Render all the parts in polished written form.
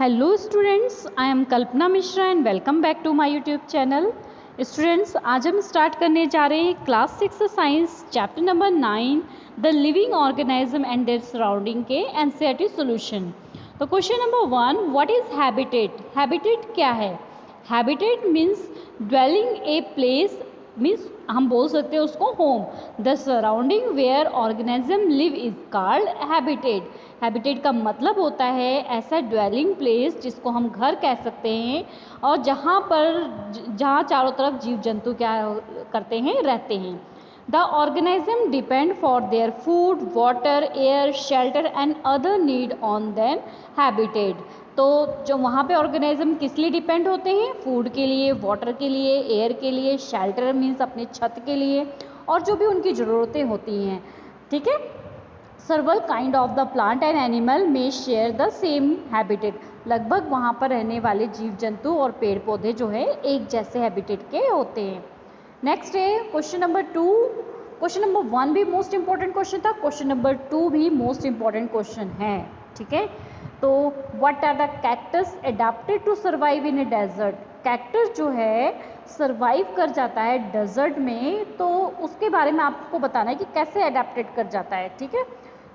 Hello students, I am Kalpana Mishra and welcome back to my YouTube channel. Students, आज हम start करने जा रहे हैं class 6 science chapter number 9 the living organism and their surrounding के NCERT solution. तो question number 1, what is habitat? Habitat क्या है? Habitat means dwelling a place, means हम बोल सकते हैं उसको home. The surrounding where organism live is called habitat. Habitat का मतलब होता है ऐसा ड्वेलिंग प्लेस जिसको हम घर कह सकते हैं और जहाँ चारों तरफ जीव जंतु क्या करते हैं, रहते हैं। The organism depend for their food, water, air, shelter and other need on them habitat. तो जो वहाँ पे ऑर्गेनिज्म किस लिए डिपेंड होते हैं? फूड के लिए, वाटर के लिए, एयर के लिए, शेल्टर मीन्स अपने छत के लिए, और जो भी उनकी ज़रूरतें होती हैं। ठीक है। Several kind of the plant and animal में शेयर द सेम हैबिटेट। लगभग वहाँ पर रहने वाले जीव जंतु और पेड़ पौधे जो है एक जैसे हैबिटेट के होते हैं। नेक्स्ट है क्वेश्चन नंबर 2। क्वेश्चन नंबर 1 भी मोस्ट इंपॉर्टेंट क्वेश्चन था, क्वेश्चन नंबर 2 भी मोस्ट इंपॉर्टेंट क्वेश्चन है। ठीक है। तो what are the cactus adapted to survive in a desert? Cactus जो है सर्वाइव कर जाता है डेजर्ट में, तो उसके बारे में आपको बताना है कि कैसे एडाप्टेड कर जाता है। ठीक है।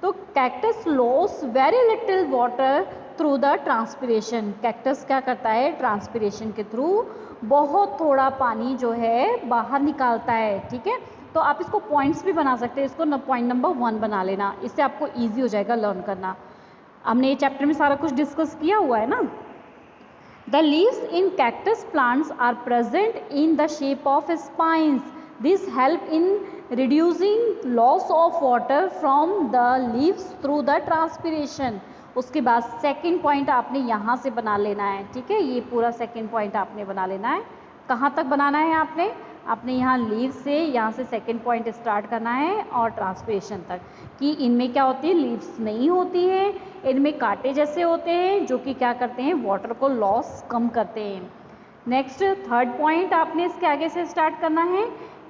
तो cactus loss very little water through the transpiration. Cactus क्या करता है? ट्रांसपिरेशन के थ्रू बहुत थोड़ा पानी जो है बाहर निकालता है। ठीक है। तो आप इसको पॉइंट्स भी बना सकते हैं, इसको पॉइंट नंबर 1 बना लेना, इससे आपको ईजी हो जाएगा लर्न करना। हमने ये चैप्टर में सारा कुछ डिस्कस किया हुआ है ना। The leaves in cactus plants are present in the shape of spines. This help in reducing loss of water from the leaves through the transpiration. उसके बाद सेकंड पॉइंट आपने यहाँ से बना लेना है। ठीक है। ये पूरा सेकंड पॉइंट आपने बना लेना है। कहाँ तक बनाना है आपने यहाँ लीव से, यहाँ से सेकंड पॉइंट स्टार्ट करना है और ट्रांसपिरेशन तक, कि इनमें क्या होती है? लीव्स नहीं होती है, इनमें कांटे जैसे होते हैं जो कि क्या करते हैं? वाटर को लॉस कम करते हैं। नेक्स्ट थर्ड पॉइंट आपने इसके आगे से स्टार्ट करना है।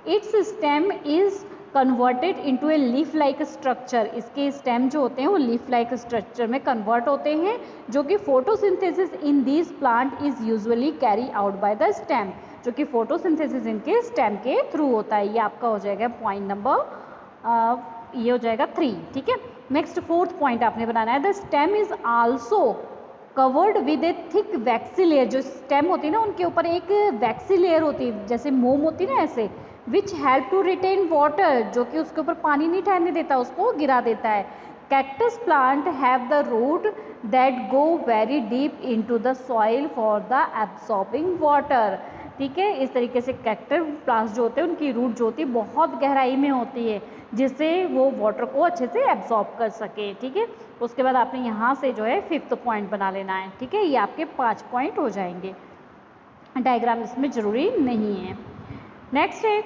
It's stem is converted into a leaf like structure. इसके स्टेम जो होते हैं वो लीफ लाइक स्ट्रक्चर में कन्वर्ट होते हैं, जो कि photosynthesis in this plant is usually carry out by the stem, जो कि फोटोसिंथेसिस इनके स्टेम के थ्रू होता है। ये आपका हो जाएगा पॉइंट नंबर, ये हो जाएगा 3। ठीक है। नेक्स्ट फोर्थ पॉइंट आपने बनाना है। The stem is also covered with A thick waxy layer. जो स्टेम होती है ना, उनके ऊपर एक वैक्सी लेयर होती है, जैसे मोम होती है ना ऐसे, which help to retain water, जो कि उसके ऊपर पानी नहीं ठहरने देता, उसको गिरा देता है। Cactus plant have the root that go very deep into the soil for the absorbing water. ठीक है। इस तरीके से कैक्टस प्लांट्स जो होते हैं उनकी रूट जो होती है बहुत गहराई में होती है, जिससे वो वाटर को अच्छे से एब्जॉर्ब कर सके। ठीक है। उसके बाद आपने यहाँ से जो है फिफ्थ पॉइंट बना लेना है। ठीक है। ये आपके 5 पॉइंट हो जाएंगे। डायग्राम इसमें ज़रूरी नहीं है। नेक्स्ट है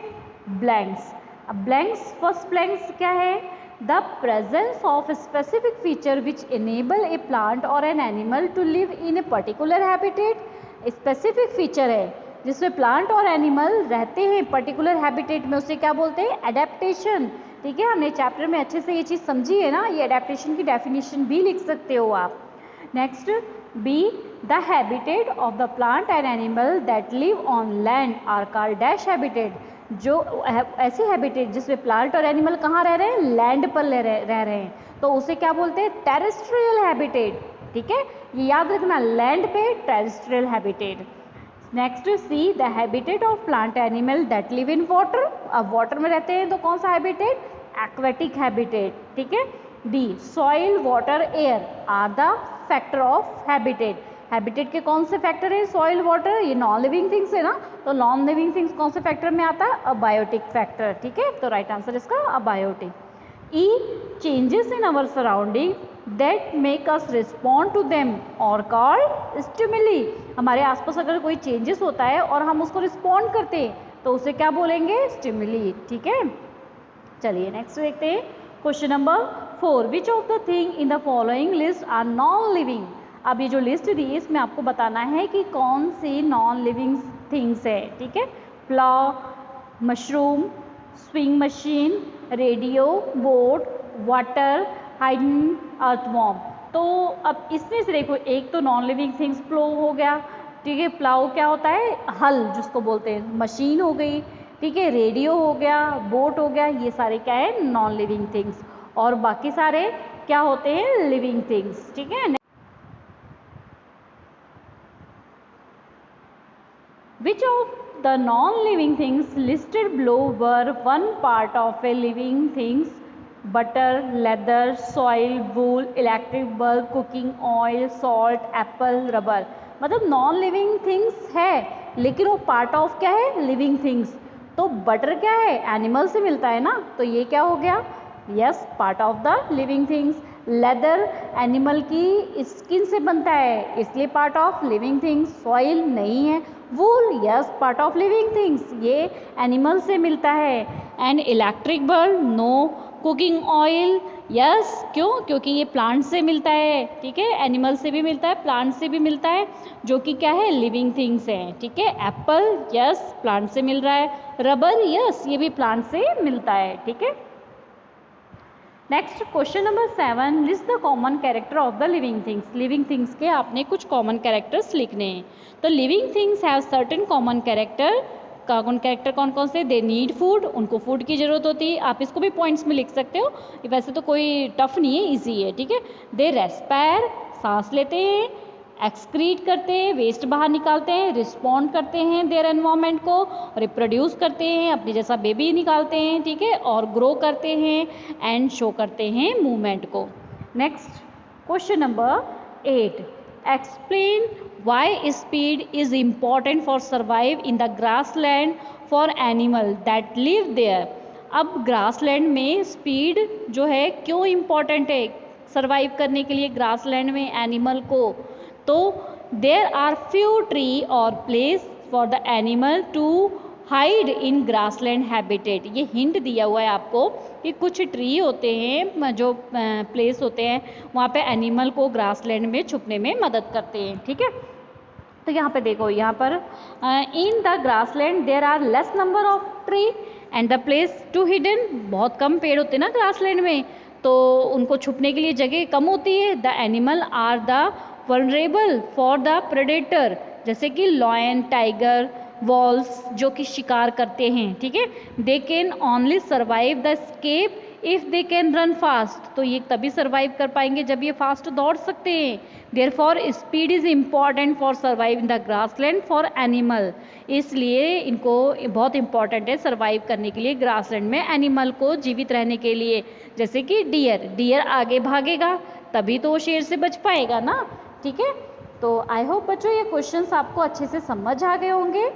ब्लैंक्स। अब ब्लैंक्स, फर्स्ट ब्लैंक्स क्या है? The presence of specific feature which enable a plant और an animal to live in a particular habitat. Specific feature है जिसमें प्लांट और एनिमल रहते हैं पर्टिकुलर हैबिटेट में, उसे क्या बोलते हैं? एडेप्टेशन। ठीक है। हमने चैप्टर में अच्छे से ये चीज़ समझी है ना। ये एडेप्टेशन की डेफिनेशन भी लिख सकते हो आप। Next B, the habitat of the plant and animal that live on land are called dash habitat. जो ऐसी हैबिटेट जिसमें प्लांट और एनिमल कहाँ रह रहे हैं? लैंड पर रह रहे हैं, तो उसे क्या बोलते हैं? Terrestrial habitat. ठीक है। ये याद रखना, लैंड पे terrestrial habitat. Next C, the habitat of plant animal that live in water. अब वाटर में रहते हैं तो कौन सा हैबिटेट? Aquatic habitat. ठीक है। D, soil, water, air are the factor of habitat. Habitat के कौन से फैक्टर है? सॉइल, वाटर, ये नॉन लिविंग थिंग्स है ना, तो नॉन लिविंग थिंग्स कौन से फैक्टर में आता है? Abiotic factor. ठीक है। तो राइट आंसर इसका abiotic. E, changes in our surrounding that make us respond to them or called stimuli। हमारे आसपास अगर कोई चेंजेस होता है और हम उसको रिस्पॉन्ड करते हैं तो उसे क्या बोलेंगे? स्टिमुली। ठीक है। चलिए नेक्स्ट देखते हैं question number 4। Which of the thing in the following list are non living. अब ये जो लिस्ट दी है इसमें आपको बताना है कि कौन सी नॉन लिविंग थिंग्स है। ठीक है। Plough, mushroom, swing machine, radio, boat, water, hidden, earthworm. तो अब इसमें से देखो, एक तो नॉन लिविंग थिंग्स प्लो हो गया, ठीक है, प्लाउ क्या होता है, हल जिसको बोलते हैं, मशीन हो गई, ठीक है, रेडियो हो गया, बोट हो गया, ये सारे क्या है, नॉन लिविंग थिंग्स, और बाकी सारे क्या होते हैं, लिविंग थिंग्स, ठीक है। Which of the non-living things listed below were one part of a living things? Butter, leather, soil, wool, electric bulb, cooking oil, salt, apple, rubber। मतलब नॉन लिविंग थिंग्स है लेकिन वो पार्ट ऑफ क्या है, living things. तो butter क्या है, animal से मिलता है ना, तो ये क्या हो गया, yes, part of the living things. Leather animal की स्किन से बनता है इसलिए part of living things. Soil नहीं है। Wool, yes, part of living things, ये एनिमल से मिलता है। And electric bulb, no. Cooking oil, yes, क्यों, क्योंकि ये प्लांट से मिलता है, ठीक है, एनिमल से भी मिलता है, प्लांट से भी मिलता है, जो कि क्या है, लिविंग थिंग्स है, ठीक है। एप्पल, यस, प्लांट से मिल रहा है। रबर, यस, ये भी प्लांट से मिलता है, ठीक है। Next question number 7, list the common character of the living things. Living things के आपने कुछ कॉमन कैरेक्टर्स लिखने हैं। तो living things have certain common character. Common character कौन कौन से, दे नीड फूड, उनको फूड की जरूरत होती है, आप इसको भी पॉइंट्स में लिख सकते हो, वैसे तो कोई टफ नहीं है, ईजी है, ठीक है। दे रेस्पायर, सांस लेते हैं। एक्सक्रीट करते हैं, वेस्ट बाहर निकालते हैं। रिस्पॉन्ड करते हैं देयर एनवायरमेंट को। रिप्रोड्यूस करते हैं, अपने जैसा बेबी निकालते हैं, ठीक है, और ग्रो करते हैं एंड शो करते हैं मूवमेंट को। Next question number 8, explain why speed is important for survive in the grassland for animal that live there. अब ग्रासलैंड में स्पीड जो है क्यों इम्पॉर्टेंट है सर्वाइव करने के लिए ग्रासलैंड में एनिमल को, तो देयर आर फ्यू ट्री और place for the animal to hide in grassland habitat. ये हिंट दिया हुआ है आपको कि कुछ ट्री होते हैं जो प्लेस होते हैं वहाँ पे एनिमल को ग्रासलैंड में छुपने में मदद करते हैं, ठीक है। तो यहाँ पे देखो, यहाँ पर in the grassland there are less number of tree and the place to hidden. बहुत कम पेड़ होते हैं ना ग्रासलैंड में, तो उनको छुपने के लिए जगह कम होती है। The animal are the vulnerable for the predator, जैसे कि लॉयन, टाइगर, वॉल्स जो कि शिकार करते हैं, ठीक है। They can only survive the escape if they can run fast, तो ये तभी सर्वाइव कर पाएंगे जब ये फास्ट दौड़ सकते हैं। Therefore speed is important for survive in the grassland for animal, इसलिए इनको बहुत इंपॉर्टेंट है सर्वाइव करने के लिए ग्रासलैंड में एनिमल को जीवित रहने के लिए। जैसे कि डियर आगे भागेगा तभी तो वो शेर से बच पाएगा ना, ठीक है। तो आई होप बच्चों ये क्वेश्चंस आपको अच्छे से समझ आ गए होंगे।